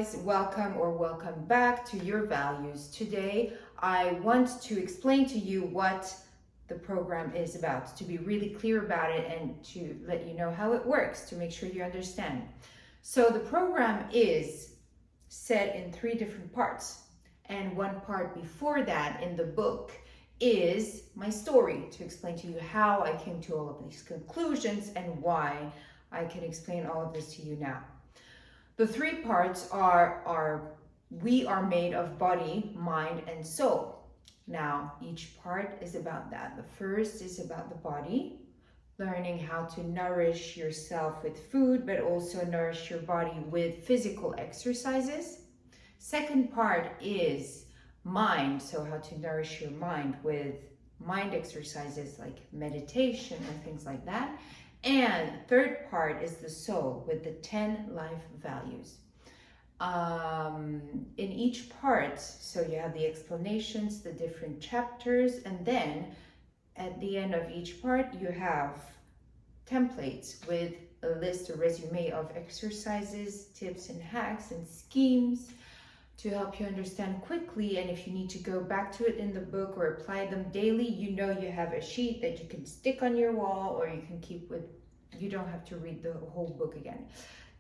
guys, welcome back to Your Values. Today I want to explain to you what the program is about, to be really clear about it and to let you know how it works, to make sure you understand. So the program is set in 3 different parts, and one part before that in the book is my story, to explain to you how I came to all of these conclusions and why I can explain all of this to you now. The 3 parts are we are made of body, mind, and soul. Now, each part is about that. The first is about the body, learning how to nourish yourself with food, but also nourish your body with physical exercises. Second part is mind, so how to nourish your mind with mind exercises like meditation and things like that. And third part is the soul with the 10 life values. In each part, so you have the explanations, the different chapters, and then at the end of each part, you have templates with a list, a resume of exercises, tips and hacks and schemes to help you understand quickly. And if you need to go back to it in the book or apply them daily, you know you have a sheet that you can stick on your wall or you can keep with, you don't have to read the whole book again.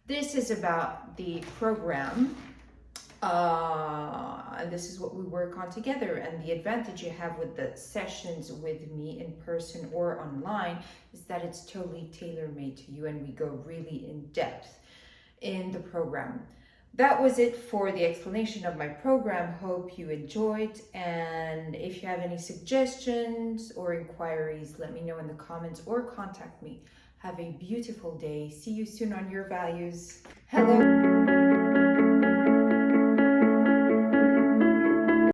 This is about the program, and this is what we work on together. And the advantage you have with the sessions with me in person or online is that it's totally tailor-made to you and we go really in depth in the program. That was it for the explanation of my program. Hope you enjoyed, and if you have any suggestions or inquiries, let me know in the comments or contact me. Have a beautiful day. See you soon on Your Values. Hello.